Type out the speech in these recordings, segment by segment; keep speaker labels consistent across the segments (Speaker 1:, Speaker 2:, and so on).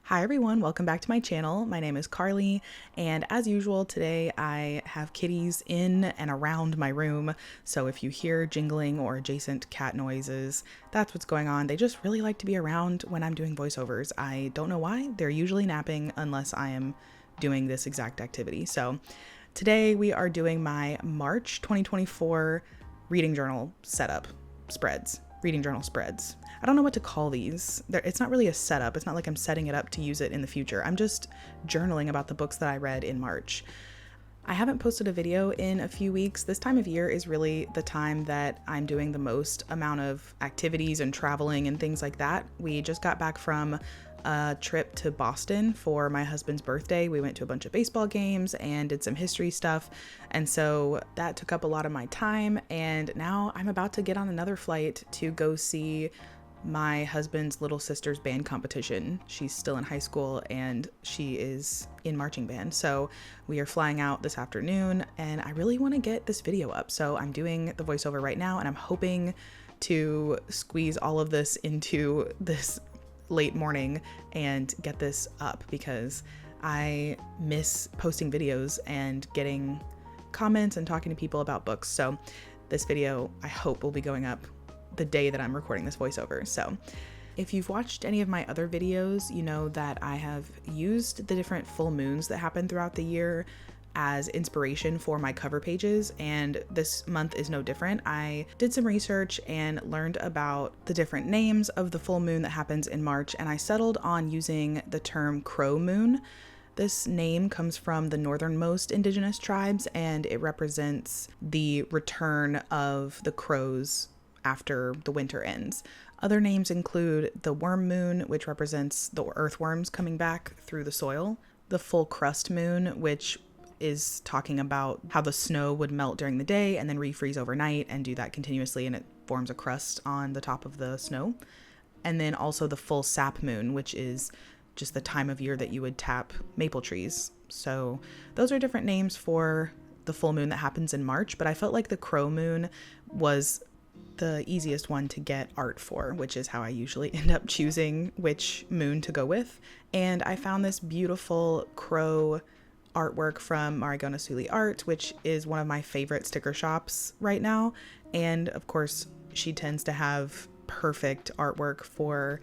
Speaker 1: Hi everyone, welcome back to my channel. My name is Carly, and as usual today I have kitties in and around my room, so if you hear jingling or adjacent cat noises, that's what's going on. They just really like to be around when I'm doing voiceovers. I don't know why. They're usually napping unless I am doing this exact activity. So today we are doing my March 2024 reading journal setup spreads. Reading journal spreads. I don't know what to call these. It's not really a setup. It's not like I'm setting it up to use it in the future. I'm just journaling about the books that I read in March. I haven't posted a video in a few weeks. This time of year is really the time that I'm doing the most amount of activities and traveling and things like that. We just got back from a trip to Boston for my husband's birthday. We went to a bunch of baseball games and did some history stuff. And so that took up a lot of my time. And now I'm about to get on another flight to go see my husband's little sister's band competition. She's still in high school and she is in marching band. So we are flying out this afternoon and I really want to get this video up. So I'm doing the voiceover right now and I'm hoping to squeeze all of this into this late morning and get this up because I miss posting videos and getting comments and talking to people about books. So this video I hope will be going up the day that I'm recording this voiceover. So if you've watched any of my other videos, you know that I have used the different full moons that happen throughout the year as inspiration for my cover pages, and this month is no different. I did some research and learned about the different names of the full moon that happens in March, and I settled on using the term crow moon. This name comes from the northernmost indigenous tribes, and it represents the return of the crows after the winter ends. Other names include the worm moon, which represents the earthworms coming back through the soil, the full crust moon, which is talking about how the snow would melt during the day and then refreeze overnight and do that continuously, and it forms a crust on the top of the snow. And then also the full sap moon, which is just the time of year that you would tap maple trees. So those are different names for the full moon that happens in March, but I felt like the crow moon was the easiest one to get art for, which is how I usually end up choosing which moon to go with. And I found this beautiful crow artwork from Marigona Suli Art, which is one of my favorite sticker shops right now. And of course, she tends to have perfect artwork for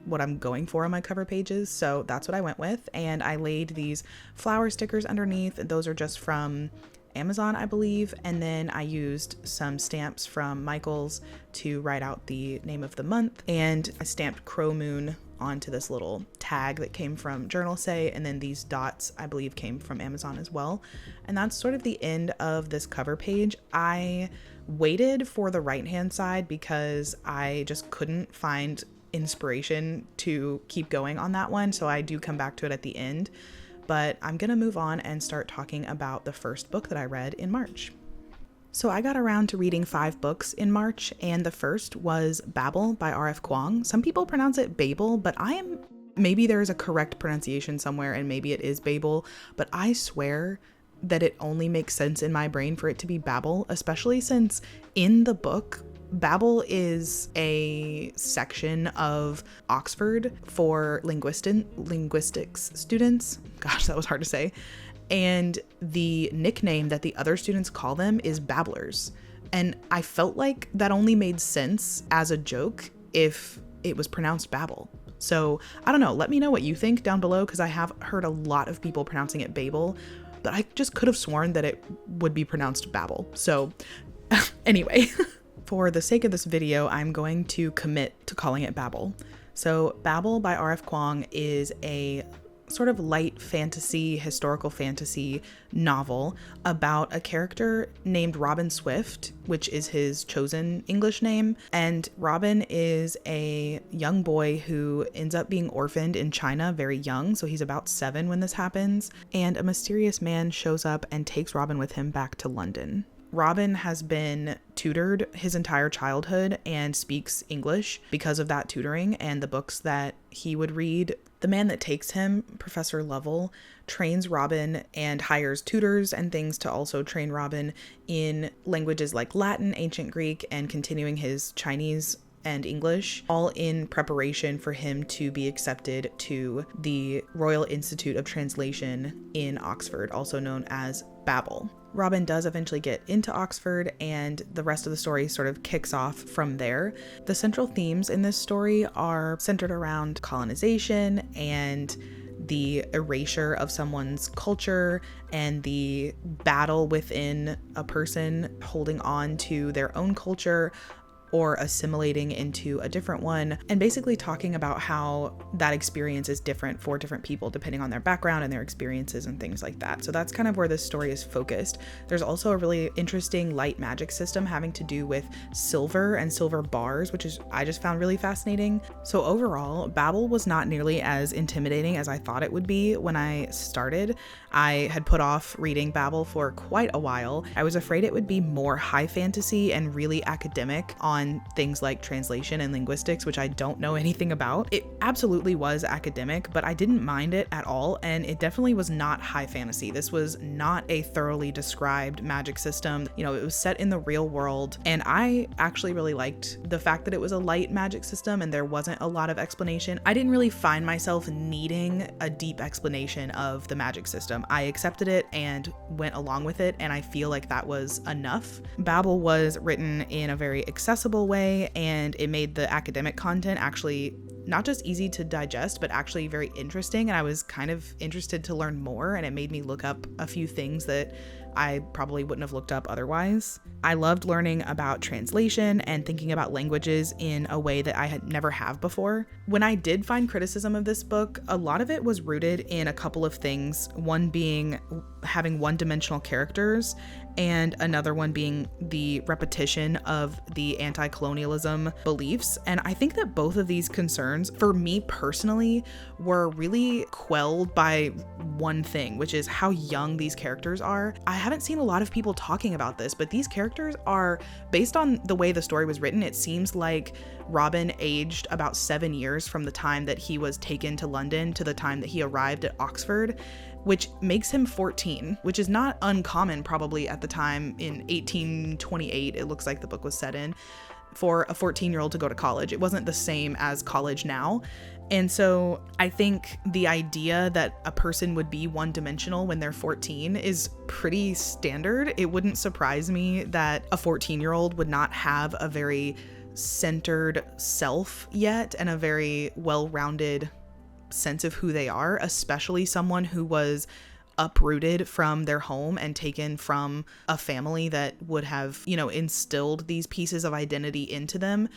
Speaker 1: what I'm going for on my cover pages. So that's what I went with. And I laid these flower stickers underneath. Those are just from Amazon, I believe. And then I used some stamps from Michael's to write out the name of the month. And I stamped Crow Moon onto this little tag that came from Journal Say, and then these dots I believe came from Amazon as well. And that's sort of the end of this cover page. I waited for the right hand side because I just couldn't find inspiration to keep going on that one, so I do come back to it at the end. But I'm gonna move on and start talking about the first book that I read in March. So I got around to reading 5 books in March, and the first was Babel by R.F. Kuang. Some people pronounce it Babel, but maybe there's a correct pronunciation somewhere and maybe it is Babel, but I swear that it only makes sense in my brain for it to be Babel, especially since in the book, Babel is a section of Oxford for linguistics students. Gosh, that was hard to say. And the nickname that the other students call them is babblers. And I felt like that only made sense as a joke if it was pronounced Babel. So I don't know, let me know what you think down below, because I have heard a lot of people pronouncing it Babel, but I just could have sworn that it would be pronounced Babel. So anyway, for the sake of this video, I'm going to commit to calling it Babel. So Babel by R.F. Kuang is a sort of light fantasy, historical fantasy novel about a character named Robin Swift, which is his chosen English name. And Robin is a young boy who ends up being orphaned in China very young. So he's about 7 when this happens. And a mysterious man shows up and takes Robin with him back to London. Robin has been tutored his entire childhood and speaks English because of that tutoring and the books that he would read. The man that takes him, Professor Lovell, trains Robin and hires tutors and things to also train Robin in languages like Latin, Ancient Greek, and continuing his Chinese and English, all in preparation for him to be accepted to the Royal Institute of Translation in Oxford, also known as Babel. Robin does eventually get into Oxford, and the rest of the story sort of kicks off from there. The central themes in this story are centered around colonization and the erasure of someone's culture and the battle within a person holding on to their own culture or assimilating into a different one, and basically talking about how that experience is different for different people depending on their background and their experiences and things like that. So that's kind of where this story is focused. There's also a really interesting light magic system having to do with silver and silver bars, which is I just found really fascinating. So overall, Babel was not nearly as intimidating as I thought it would be when I started. I had put off reading Babel for quite a while. I was afraid it would be more high fantasy and really academic on things like translation and linguistics, which I don't know anything about. It absolutely was academic, but I didn't mind it at all, and it definitely was not high fantasy. This was not a thoroughly described magic system. You know, it was set in the real world, and I actually really liked the fact that it was a light magic system and there wasn't a lot of explanation. I didn't really find myself needing a deep explanation of the magic system. I accepted it and went along with it, and I feel like that was enough. Babel was written in a very accessible way, and it made the academic content actually not just easy to digest, but actually very interesting. And I was kind of interested to learn more, and it made me look up a few things that I probably wouldn't have looked up otherwise. I loved learning about translation and thinking about languages in a way that I had never have before. When I did find criticism of this book, a lot of it was rooted in a couple of things. One being having one-dimensional characters, and another one being the repetition of the anti-colonialism beliefs. And I think that both of these concerns, for me personally, were really quelled by one thing, which is how young these characters are. I haven't seen a lot of people talking about this, but these characters are, based on the way the story was written, it seems like Robin aged about 7 years from the time that he was taken to London to the time that he arrived at Oxford, which makes him 14, which is not uncommon probably at the time in 1828, it looks like the book was set in, for a 14-year-old to go to college. It wasn't the same as college now. And so I think the idea that a person would be one-dimensional when they're 14 is pretty standard. It wouldn't surprise me that a 14-year-old would not have a very centered self yet and a very well-rounded sense of who they are, especially someone who was uprooted from their home and taken from a family that would have, you know, instilled these pieces of identity into them.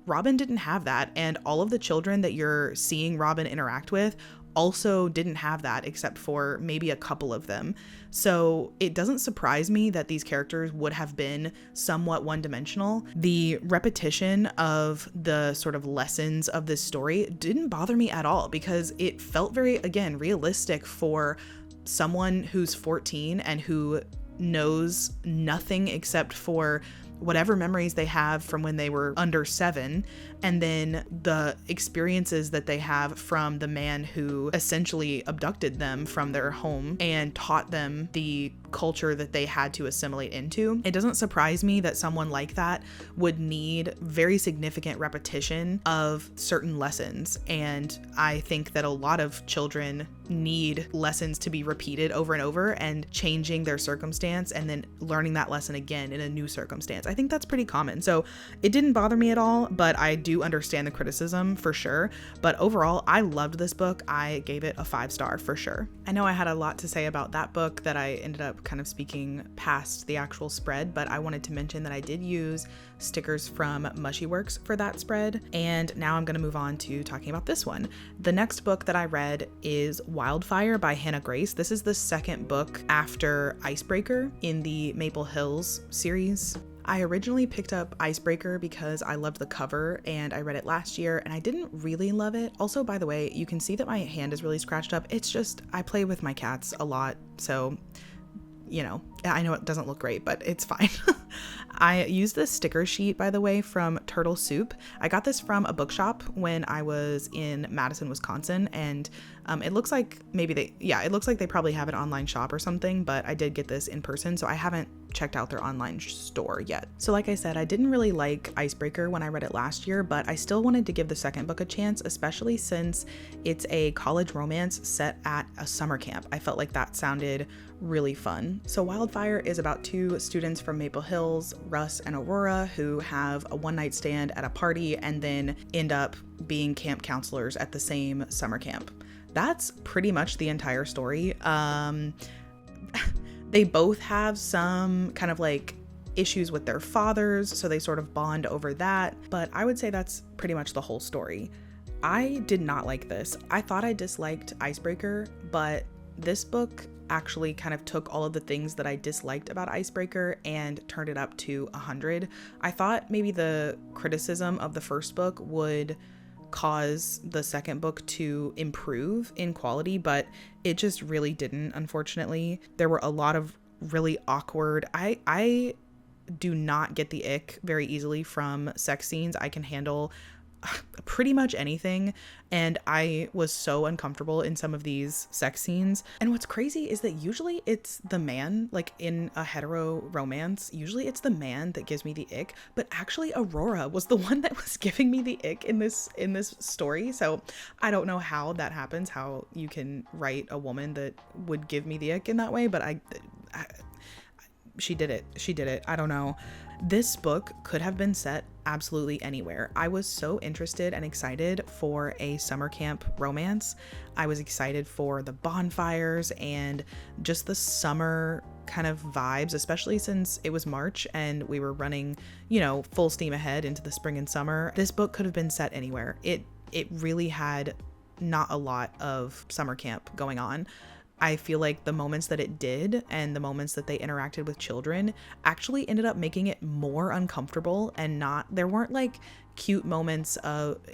Speaker 1: Robin didn't have that, and all of the children that you're seeing Robin interact with also didn't have that, except for maybe a couple of them. So it doesn't surprise me that these characters would have been somewhat one-dimensional. The repetition of the sort of lessons of this story didn't bother me at all, because it felt very, again, realistic for someone who's 14 and who knows nothing except for whatever memories they have from when they were under 7, and then the experiences that they have from the man who essentially abducted them from their home and taught them the culture that they had to assimilate into. It doesn't surprise me that someone like that would need very significant repetition of certain lessons, and I think that a lot of children need lessons to be repeated over and over and changing their circumstance and then learning that lesson again in a new circumstance. I think that's pretty common. So it didn't bother me at all, but I do understand the criticism for sure. But overall, I loved this book. I gave it a 5-star for sure. I know I had a lot to say about that book that I ended up kind of speaking past the actual spread, but I wanted to mention that I did use stickers from Mushyworks for that spread. And now I'm going to move on to talking about this one. The next book that I read is Wildfire by Hannah Grace. This is the second book after Icebreaker in the Maple Hills series. I originally picked up Icebreaker because I loved the cover and I read it last year and I didn't really love it. Also, by the way, you can see that my hand is really scratched up. It's just, I play with my cats a lot, so you know, I know it doesn't look great, but it's fine. I used this sticker sheet, by the way, from Turtle Soup. I got this from a bookshop when I was in Madison, Wisconsin, and it looks like maybe it looks like they probably have an online shop or something, but I did get this in person, so I haven't checked out their online store yet. So like I said, I didn't really like Icebreaker when I read it last year, but I still wanted to give the second book a chance, especially since it's a college romance set at a summer camp. I felt like that sounded really fun. So Wildfire is about two students from Maple Hills, Russ and Aurora, who have a one-night stand at a party and then end up being camp counselors at the same summer camp. That's pretty much the entire story. They both have some kind of like issues with their fathers, so they sort of bond over that, but I would say that's pretty much the whole story. I did not like this. I thought I disliked Icebreaker, but this book actually kind of took all of the things that I disliked about Icebreaker and turned it up to 100. I thought maybe the criticism of the first book would cause the second book to improve in quality, but it just really didn't, unfortunately. There were a lot of really awkward, I do not get the ick very easily from sex scenes. I can handle pretty much anything, and I was so uncomfortable in some of these sex scenes. And what's crazy is that usually it's the man, like in a hetero romance, usually it's the man that gives me the ick, but actually Aurora was the one that was giving me the ick in this story. So I don't know how that happens, how you can write a woman that would give me the ick in that way, but she did it. I don't know. This book could have been set absolutely anywhere. I was so interested and excited for a summer camp romance. I was excited for the bonfires and just the summer kind of vibes, especially since it was March and we were running, full steam ahead into the spring and summer. This book could have been set anywhere. It really had not a lot of summer camp going on. I feel like the moments that it did and the moments that they interacted with children actually ended up making it more uncomfortable, and there weren't like cute moments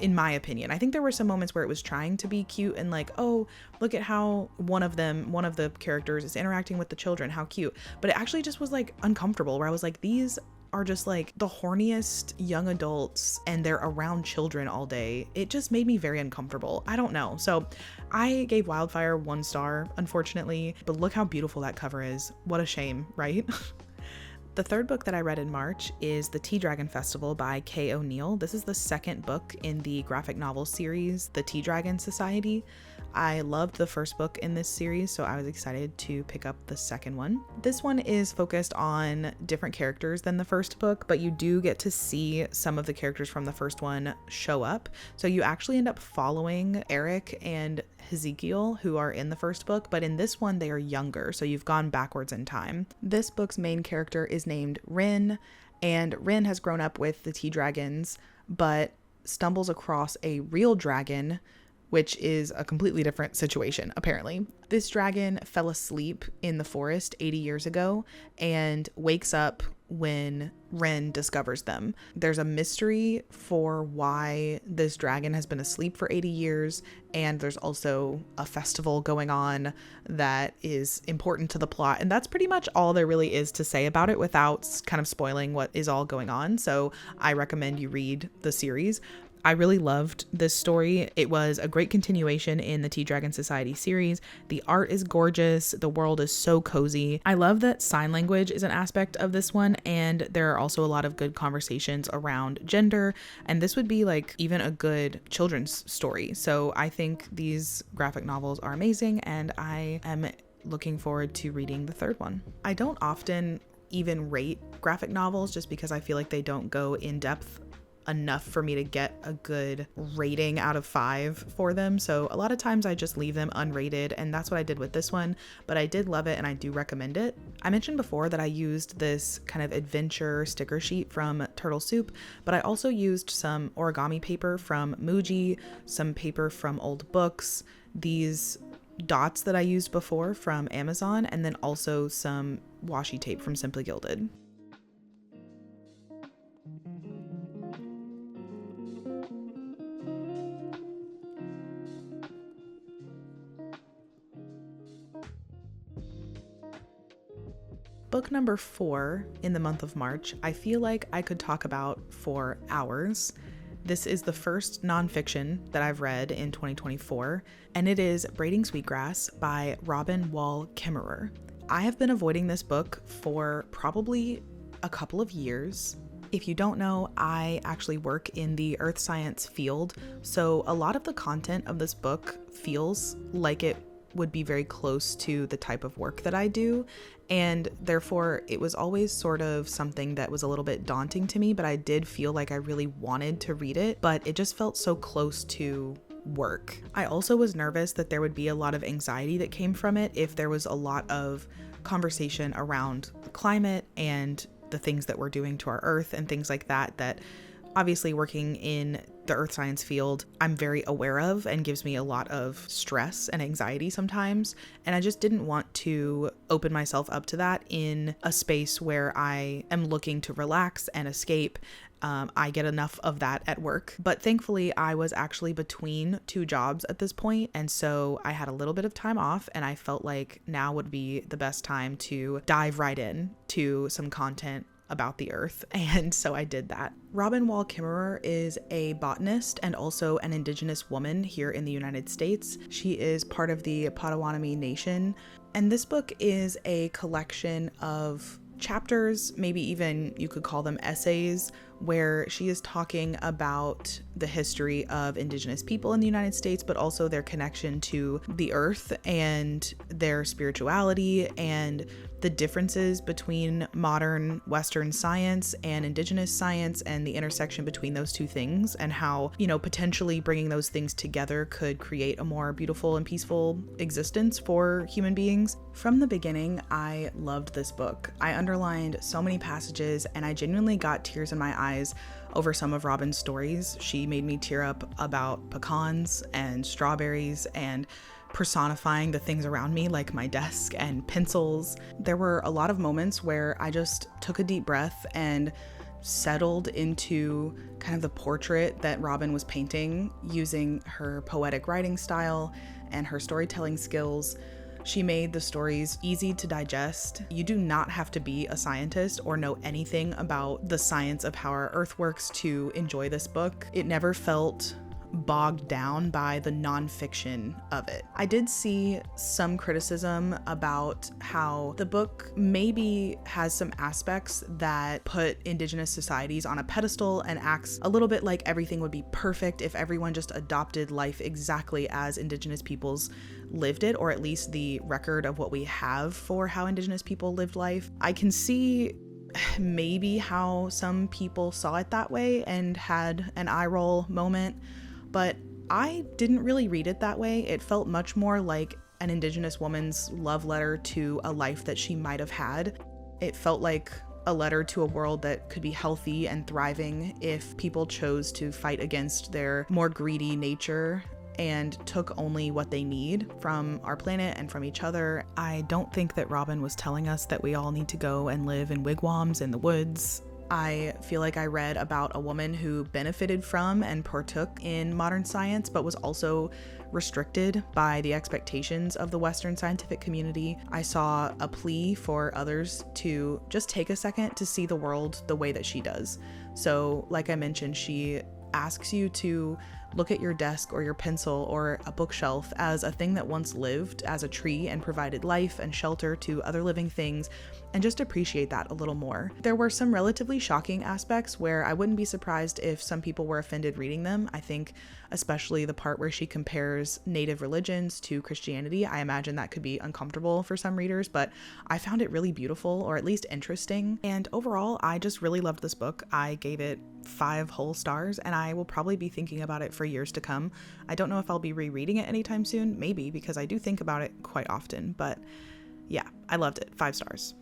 Speaker 1: in my opinion. I think there were some moments where it was trying to be cute and like, oh, look at how one of the characters is interacting with the children, how cute. But it actually just was like uncomfortable, where I was like, these are just like the horniest young adults and they're around children all day. It just made me very uncomfortable. I don't know. So I gave Wildfire 1 star, unfortunately, but look how beautiful that cover is. What a shame, right? The third book that I read in March is The Tea Dragon Festival by Kay O'Neill. This is the second book in the graphic novel series, The Tea Dragon Society. I loved the first book in this series, so I was excited to pick up the second one. This one is focused on different characters than the first book, but you do get to see some of the characters from the first one show up. So you actually end up following Eric and Ezekiel, who are in the first book, but in this one they are younger, so you've gone backwards in time. This book's main character is named Rin, and Rin has grown up with the Tea Dragons, but stumbles across a real dragon, which is a completely different situation, apparently. This dragon fell asleep in the forest 80 years ago and wakes up when Ren discovers them. There's a mystery for why this dragon has been asleep for 80 years, and there's also a festival going on that is important to the plot, and that's pretty much all there really is to say about it without kind of spoiling what is all going on. So I recommend you read the series. I really loved this story. It was a great continuation in the Tea Dragon Society series. The art is gorgeous. The world is so cozy. I love that sign language is an aspect of this one, and there are also a lot of good conversations around gender, and this would be like even a good children's story. So I think these graphic novels are amazing, and I am looking forward to reading the third one. I don't often even rate graphic novels just because I feel like they don't go in depth enough for me to get a good rating out of 5 for them. So a lot of times I just leave them unrated, and that's what I did with this one, but I did love it and I do recommend it. I mentioned before that I used this kind of adventure sticker sheet from Turtle Soup, but I also used some origami paper from Muji, some paper from old books, these dots that I used before from Amazon, and then also some washi tape from Simply Gilded. Book number 4 in the month of March, I feel like I could talk about for hours. This is the first nonfiction that I've read in 2024, and it is Braiding Sweetgrass by Robin Wall Kimmerer. I have been avoiding this book for probably a couple of years. If you don't know, I actually work in the earth science field, so a lot of the content of this book feels like it would be very close to the type of work that I do, and therefore it was always sort of something that was a little bit daunting to me, but I did feel like I really wanted to read it, but it just felt so close to work. I also was nervous that there would be a lot of anxiety that came from it if there was a lot of conversation around climate and the things that we're doing to our earth and things like that obviously working in the earth science field, I'm very aware of and gives me a lot of stress and anxiety sometimes. And I just didn't want to open myself up to that in a space where I am looking to relax and escape. I get enough of that at work, but thankfully I was actually between 2 jobs at this point, and so I had a little bit of time off, and I felt like now would be the best time to dive right in to some content about the earth, and so I did that. Robin Wall Kimmerer is a botanist and also an indigenous woman here in the United States. She is part of the Potawatomi Nation, and this book is a collection of chapters, maybe even you could call them essays, where she is talking about the history of indigenous people in the United States, but also their connection to the earth and their spirituality and the differences between modern Western science and indigenous science and the intersection between those two things, and how, potentially bringing those things together could create a more beautiful and peaceful existence for human beings. From the beginning, I loved this book. I underlined so many passages, and I genuinely got tears in my eyes over some of Robin's stories. She made me tear up about pecans and strawberries and personifying the things around me, like my desk and pencils. There were a lot of moments where I just took a deep breath and settled into kind of the portrait that Robin was painting using her poetic writing style and her storytelling skills. She made the stories easy to digest. You do not have to be a scientist or know anything about the science of how our earth works to enjoy this book. It never felt bogged down by the nonfiction of it. I did see some criticism about how the book maybe has some aspects that put indigenous societies on a pedestal and acts a little bit like everything would be perfect if everyone just adopted life exactly as indigenous peoples lived it, or at least the record of what we have for how indigenous people lived life. I can see maybe how some people saw it that way and had an eye roll moment, but I didn't really read it that way. It felt much more like an indigenous woman's love letter to a life that she might have had. It felt like a letter to a world that could be healthy and thriving if people chose to fight against their more greedy nature and took only what they need from our planet and from each other. I don't think that Robin was telling us that we all need to go and live in wigwams in the woods. I feel like I read about a woman who benefited from and partook in modern science, but was also restricted by the expectations of the Western scientific community. I saw a plea for others to just take a second to see the world the way that she does. So, like I mentioned, she asks you to look at your desk or your pencil or a bookshelf as a thing that once lived as a tree and provided life and shelter to other living things, and just appreciate that a little more. There were some relatively shocking aspects where I wouldn't be surprised if some people were offended reading them. I think especially the part where she compares native religions to Christianity. I imagine that could be uncomfortable for some readers, but I found it really beautiful, or at least interesting. And overall, I just really loved this book. I gave it 5 whole stars, and I will probably be thinking about it for years to come. I don't know if I'll be rereading it anytime soon, maybe, because I do think about it quite often, but yeah, I loved it. 5 stars.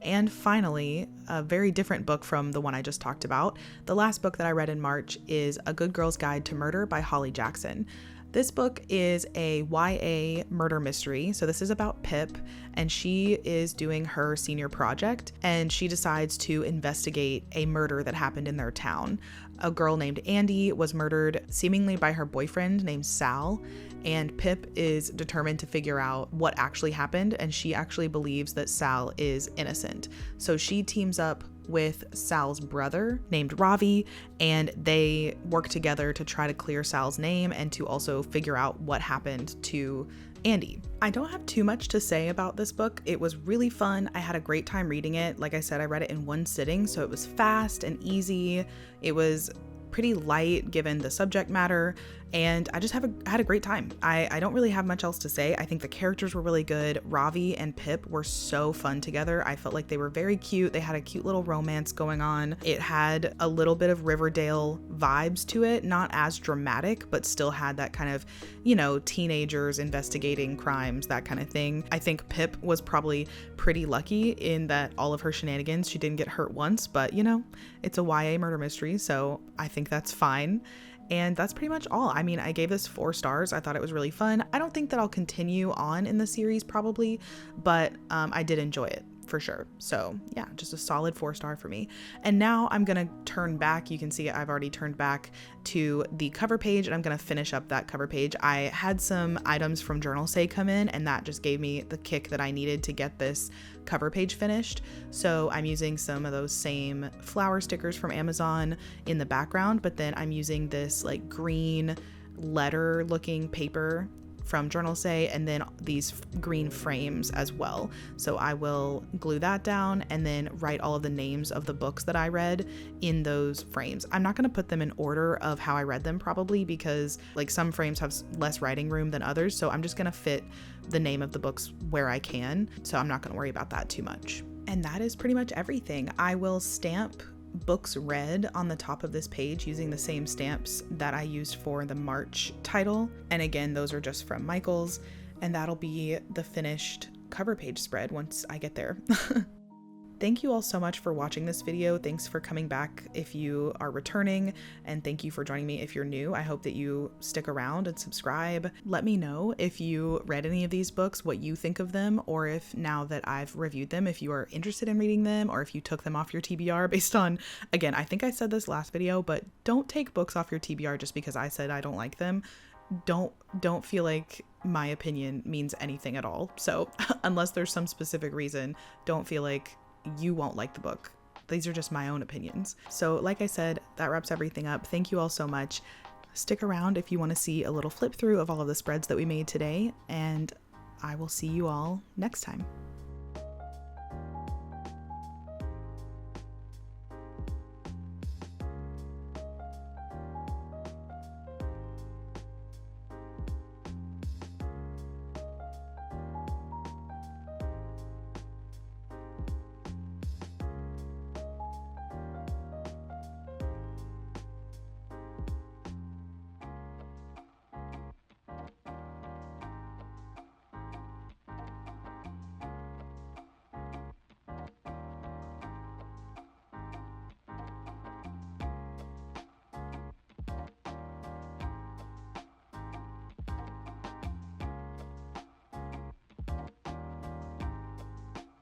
Speaker 1: And finally, a very different book from the one I just talked about. The last book that I read in March is A Good Girl's Guide to Murder by Holly Jackson. This book is a YA murder mystery. So this is about Pip, and she is doing her senior project, and she decides to investigate a murder that happened in their town. A girl named Andy was murdered seemingly by her boyfriend named Sal, and Pip is determined to figure out what actually happened, and she actually believes that Sal is innocent. So she teams up with Sal's brother named Ravi, and they work together to try to clear Sal's name and to also figure out what happened to Andy. I don't have too much to say about this book. It was really fun. I had a great time reading it. Like I said, I read it in one sitting, so it was fast and easy. It was pretty light given the subject matter, and I just had a great time. I don't really have much else to say. I think the characters were really good. Ravi and Pip were so fun together. I felt like they were very cute. They had a cute little romance going on. It had a little bit of Riverdale vibes to it, not as dramatic, but still had that kind of, you know, teenagers investigating crimes, that kind of thing. I think Pip was probably pretty lucky in that all of her shenanigans, she didn't get hurt once, but you know, it's a YA murder mystery, so I think that's fine. And that's pretty much all. I mean, I gave this 4 stars. I thought it was really fun. I don't think that I'll continue on in the series probably, but I did enjoy it for sure. So yeah, just a solid 4-star for me. And now I'm gonna turn back. You can see I've already turned back to the cover page, and I'm gonna finish up that cover page. I had some items from Journal Say come in, and that just gave me the kick that I needed to get this cover page finished. So I'm using some of those same flower stickers from Amazon in the background, but then I'm using this like green letter looking paper from Journal Say, and then these green frames as well. So I will glue that down and then write all of the names of the books that I read in those frames. I'm not going to put them in order of how I read them probably, because like some frames have less writing room than others. So I'm just going to fit the name of the books where I can. So I'm not going to worry about that too much. And that is pretty much everything. I will stamp books read on the top of this page using the same stamps that I used for the March title. And again, those are just from Michael's, and that'll be the finished cover page spread once I get there. Thank you all so much for watching this video. Thanks for coming back if you are returning, and thank you for joining me if you're new. I hope that you stick around and subscribe. Let me know if you read any of these books, what you think of them, or if now that I've reviewed them, if you are interested in reading them, or if you took them off your TBR based on, again, I think I said this last video, but don't take books off your TBR just because I said I don't like them. Don't feel like my opinion means anything at all. So unless there's some specific reason, don't feel like you won't like the book. These are just my own opinions. So like I said, that wraps everything up. Thank you all so much. Stick around if you want to see a little flip through of all of the spreads that we made today, and I will see you all next time.